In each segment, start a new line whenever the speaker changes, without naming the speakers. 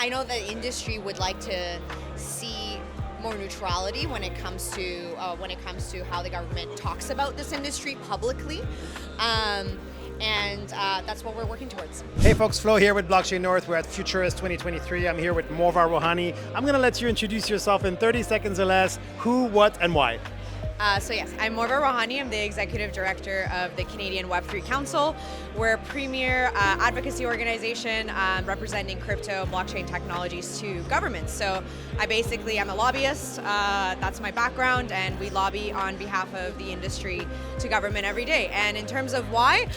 I know the industry would like to see more neutrality when it comes to how the government talks about this industry publicly. And that's what we're working towards.
Hey folks, Flo here with Blockchain North. We're at Futurist 2023. I'm here with Morva Rohani. I'm going to let you introduce yourself in 30 seconds or less. Who, what, and why?
So yes, I'm Morva Rohani. I'm the Executive Director of the Canadian Web3 Council. We're a premier advocacy organization representing crypto blockchain technologies to governments. So I'm a lobbyist, that's my background, and we lobby on behalf of the industry to government every day. And in terms of why,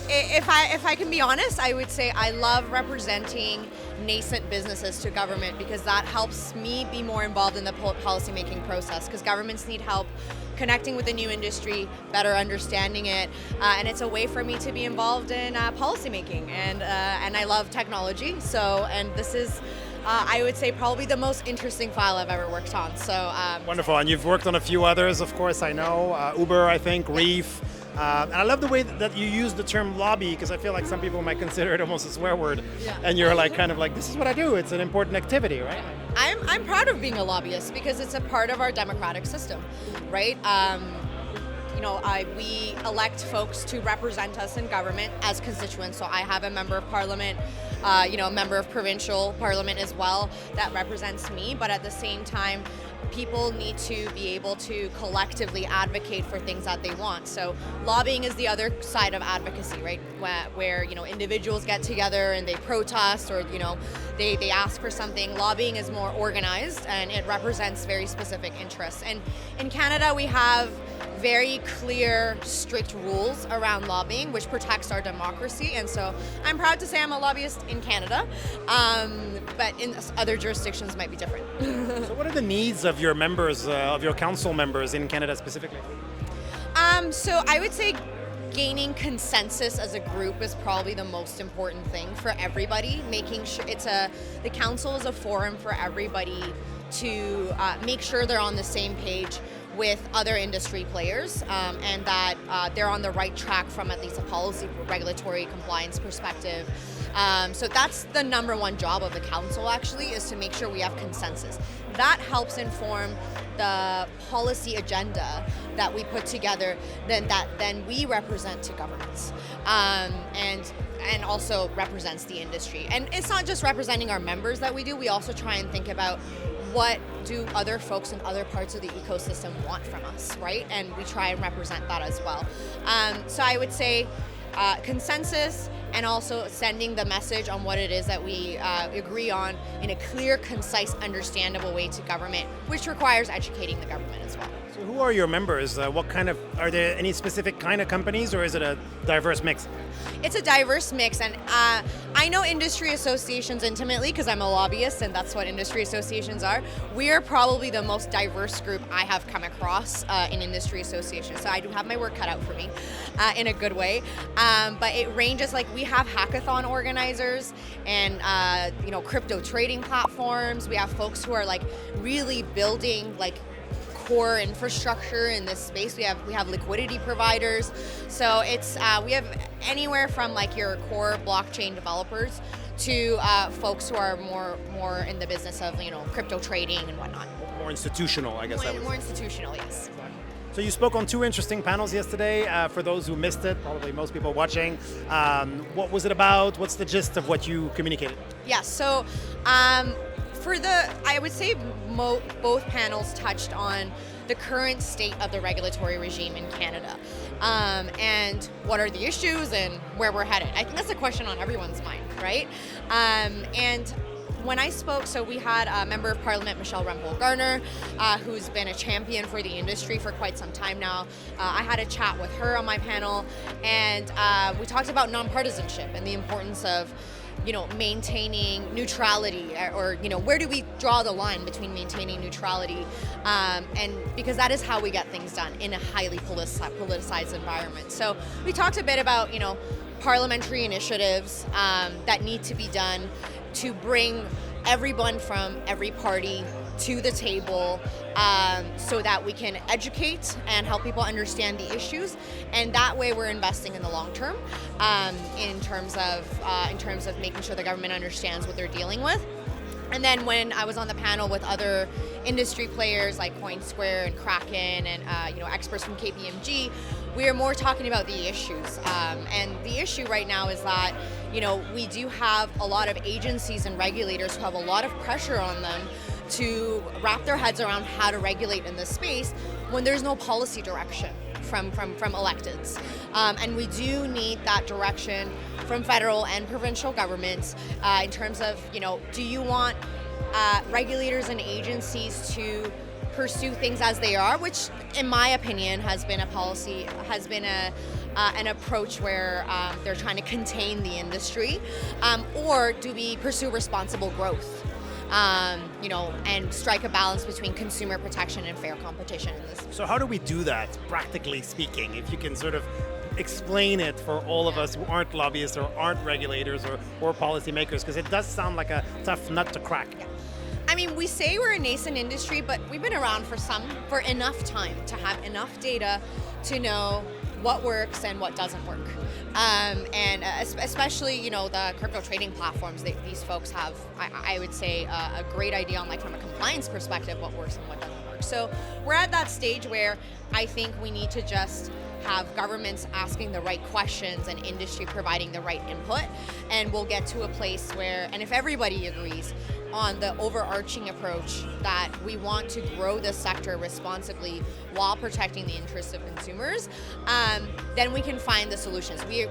if I can be honest, I would say I love representing nascent businesses to government because that helps me be more involved in the policy-making process, because governments need help connecting with the new industry, better understanding it, and it's a way for me to be involved in policy-making, and I love technology, and this is I would say probably the most interesting file I've ever worked on. So
wonderful, and you've worked on a few others, of course, I know, Uber, I think, Reef. And I love the way that you use the term lobby, because I feel like some people might consider it almost a swear word. Yeah. And you're kind of like, this is what I do. It's an important activity, right?
I'm proud of being a lobbyist because it's a part of our democratic system, right? We elect folks to represent us in government as constituents. So I have a member of parliament, a member of provincial parliament as well that represents me. But at the same time, people need to be able to collectively advocate for things that they want. So lobbying is the other side of advocacy, right? Where individuals get together and they protest, or they ask for something. Lobbying is more organized and it represents very specific interests. And in Canada, we have very clear, strict rules around lobbying, which protects our democracy. And so I'm proud to say I'm a lobbyist in Canada, but in other jurisdictions might be different.
So what are the needs of your members, of your council members in Canada specifically?
So I would say gaining consensus as a group is probably the most important thing for everybody. Making sure the council is a forum for everybody to make sure they're on the same page with other industry players, and that they're on the right track from at least a policy, regulatory compliance perspective. So that's the number one job of the council, actually, is to make sure we have consensus. That helps inform the policy agenda that we put together, then we represent to governments, and also represents the industry. And it's not just representing our members that we do, we also try and think about what do other folks in other parts of the ecosystem want from us, right? And we try and represent that as well. So I would say consensus, and also sending the message on what it is that we agree on in a clear, concise, understandable way to government, which requires educating the government as well.
So who are your members? Are there any specific kind of companies, or is it a diverse mix?
It's a diverse mix, and I know industry associations intimately because I'm a lobbyist, and that's what industry associations are. We are probably the most diverse group I have come across in industry associations, so I do have my work cut out for me in a good way. But it ranges, we have hackathon organizers and crypto trading platforms. We have folks who are really building core infrastructure in this space. We have liquidity providers. So it's we have anywhere from your core blockchain developers to folks who are more in the business of crypto trading and whatnot.
More institutional, I guess.
More institutional, yes.
So you spoke on two interesting panels yesterday. For those who missed it, probably most people watching, what was it about? What's the gist of what you communicated?
Yeah, so I would say both panels touched on the current state of the regulatory regime in Canada, and what are the issues and where we're headed. I think that's a question on everyone's mind, right? And when I spoke, so we had a member of parliament, Michelle Rempel-Garner, who's been a champion for the industry for quite some time now. I had a chat with her on my panel, and we talked about nonpartisanship and the importance of maintaining neutrality, or where do we draw the line between maintaining neutrality, and because that is how we get things done in a highly politicized environment. So we talked a bit about parliamentary initiatives that need to be done to bring everyone from every party to the table so that we can educate and help people understand the issues, and that way we're investing in the long term in terms of making sure the government understands what they're dealing with. And then when I was on the panel with other industry players like CoinSquare and Kraken and experts from KPMG, we are more talking about the issues. And the issue right now is that we do have a lot of agencies and regulators who have a lot of pressure on them to wrap their heads around how to regulate in this space when there's no policy direction from electeds. And we do need that direction from federal and provincial governments in terms of, do you want regulators and agencies to pursue things as they are, which in my opinion has been an approach where they're trying to contain the industry, or do we pursue responsible growth? And strike a balance between consumer protection and fair competition in this.
So how do we do that, practically speaking? If you can sort of explain it for all of us who aren't lobbyists or aren't regulators or policymakers, because it does sound like a tough nut to crack.
Yeah. I mean, we say we're a nascent industry, but we've been around for enough time to have enough data to know what works and what doesn't work. And especially, the crypto trading platforms, these folks have, I would say, a great idea on, from a compliance perspective, what works and what doesn't work. So we're at that stage where I think we need to just have governments asking the right questions and industry providing the right input, and we'll get to a place where, and if everybody agrees on the overarching approach that we want to grow this sector responsibly while protecting the interests of consumers, then we can find the solutions. We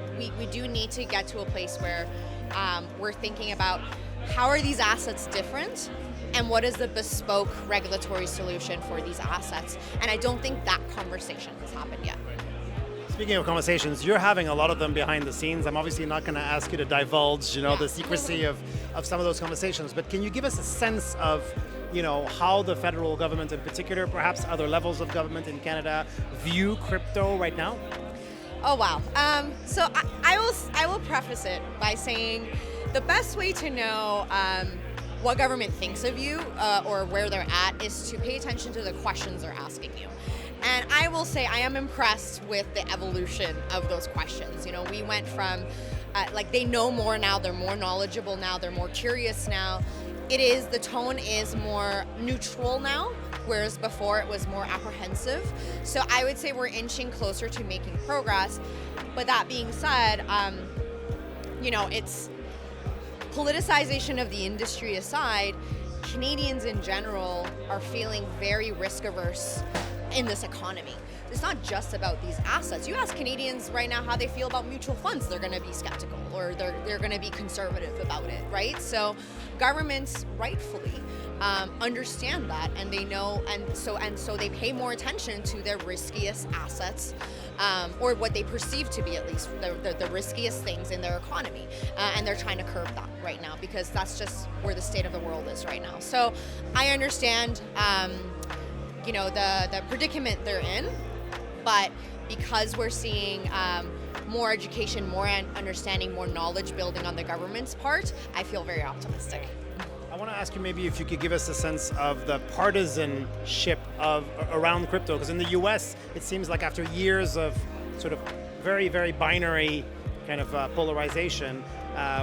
do need to get to a place where we're thinking about how are these assets different and what is the bespoke regulatory solution for these assets. And I don't think that conversation has happened yet.
Speaking of conversations, you're having a lot of them behind the scenes. I'm obviously not going to ask you to divulge, the secrecy of some of those conversations, but can you give us a sense of, how the federal government in particular, perhaps other levels of government in Canada, view crypto right now?
Oh, wow. So I will preface it by saying the best way to know what government thinks of you or where they're at is to pay attention to the questions they're asking you. And I will say I am impressed with the evolution of those questions. We went from, they know more now, they're more knowledgeable now, they're more curious now. The tone is more neutral now, whereas before it was more apprehensive. So I would say we're inching closer to making progress. But that being said, it's politicization of the industry aside, Canadians in general are feeling very risk averse in this economy. It's not just about these assets. You ask Canadians right now how they feel about mutual funds, they're going to be skeptical or they're going to be conservative about it, right? So governments rightfully understand that, and they know, and so they pay more attention to their riskiest assets, or what they perceive to be at least the riskiest things in their economy, and they're trying to curb that right now because that's just where the state of the world is right now. So I understand the predicament they're in, but because we're seeing more education, more understanding, more knowledge building on the government's part, I feel very optimistic.
I want to ask you maybe if you could give us a sense of the partisanship around crypto, because in the US it seems like after years of sort of very, very binary kind of polarization,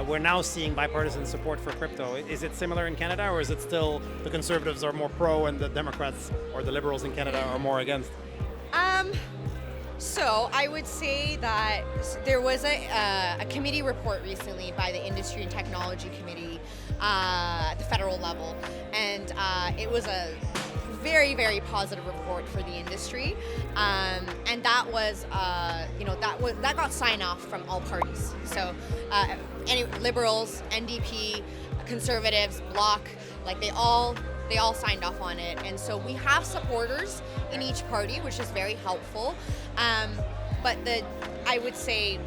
we're now seeing bipartisan support for crypto. Is it similar in Canada, or is it still the Conservatives are more pro and the Democrats or the Liberals in Canada are more against?
So I would say that there was a committee report recently by the Industry and Technology Committee at the federal level, and it was a very, very positive report for the industry, and that was, that got sign off from all parties. So, any Liberals, NDP, Conservatives, Bloc, they all signed off on it, and so we have supporters in each party, which is very helpful. But I would say,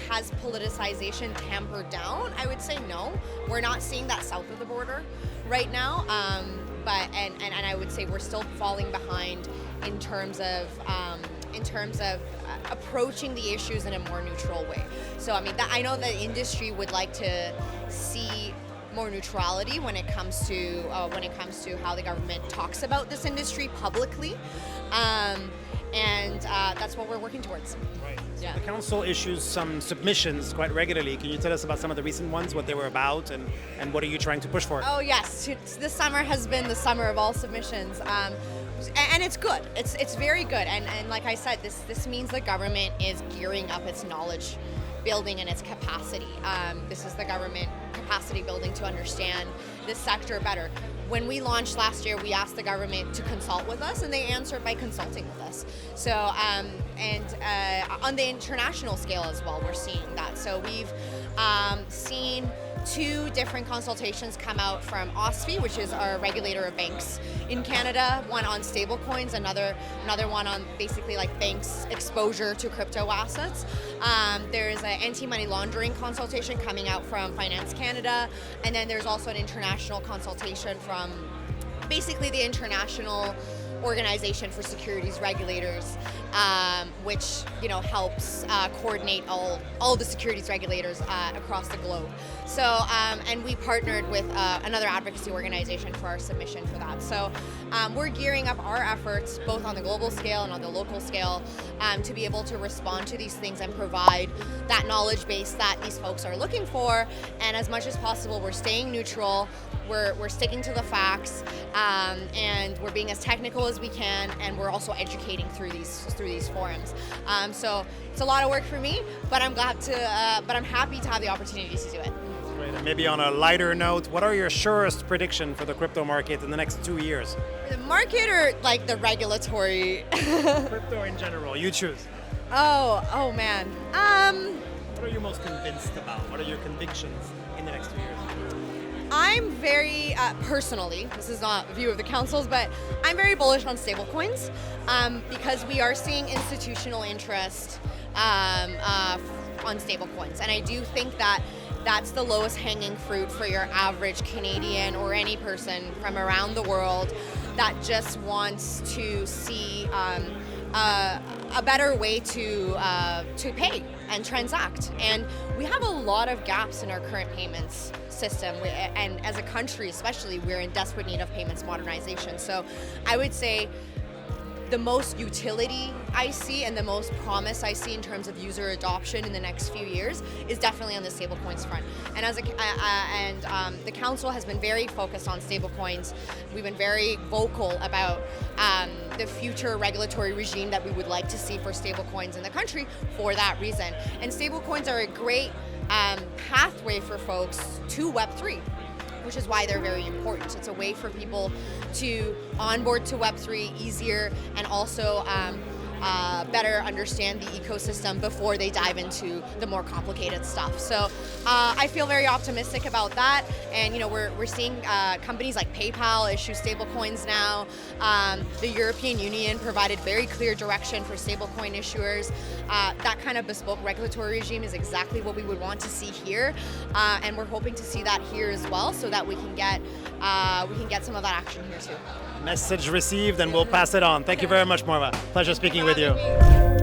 has politicization tampered down? I would say no. We're not seeing that south of the border right now. But I would say we're still falling behind in terms of approaching the issues in a more neutral way. So I mean, I know the industry would like to see more neutrality when it comes to how the government talks about this industry publicly, and that's what we're working towards.
Right.
Yeah.
The council issues some submissions quite regularly. Can you tell us about some of the recent ones, what they were about, and what are you trying to push for?
Oh yes, this summer has been the summer of all submissions, and it's good. It's very good, and like I said, this means the government is gearing up its knowledge building and its capacity. This is the government capacity building to understand this sector better. When we launched last year, we asked the government to consult with us, and they answered by consulting with us. So, and on the international scale as well, we're seeing that. So we've seen 2 different consultations come out from OSFI, which is our regulator of banks in Canada, one on stablecoins, another one on basically like banks' exposure to crypto assets. There's an anti-money laundering consultation coming out from Finance Canada, and then there's also an international consultation from basically the International Organization for Securities Regulators, which helps coordinate all the securities regulators across the globe. So, and we partnered with another advocacy organization for our submission for that. So, we're gearing up our efforts both on the global scale and on the local scale to be able to respond to these things and provide that knowledge base that these folks are looking for. And as much as possible, we're staying neutral. We're sticking to the facts, and we're being as technical as we can, and we're also educating through these forums. So it's a lot of work for me, but I'm happy to have the opportunity to do it.
Great. And maybe on a lighter note, what are your surest prediction for the crypto market in the next 2 years?
The market or like the regulatory?
Crypto in general, you choose.
Oh man.
What are you most convinced about? What are your convictions in the next 2 years?
I'm very, personally, this is not a view of the councils, but I'm very bullish on stablecoins because we are seeing institutional interest on stablecoins. And I do think that that's the lowest hanging fruit for your average Canadian or any person from around the world that just wants to see a better way to pay and transact. And we have a lot of gaps in our current payments system, and as a country especially, we're in desperate need of payments modernization. So I would say the most utility I see and the most promise I see in terms of user adoption in the next few years is definitely on the stablecoins front. And the council has been very focused on stablecoins. We've been very vocal about the future regulatory regime that we would like to see for stablecoins in the country for that reason. And stablecoins are a great pathway for folks to Web3, which is why they're very important. It's a way for people to onboard to Web3 easier and also better understand the ecosystem before they dive into the more complicated stuff. So I feel very optimistic about that. And we're seeing companies like PayPal issue stablecoins now. The European Union provided very clear direction for stablecoin issuers. That kind of bespoke regulatory regime is exactly what we would want to see here, and we're hoping to see that here as well, so that we can get some of that action here too.
Message received, and we'll pass it on. Thank you very much, Morva. Pleasure speaking with you.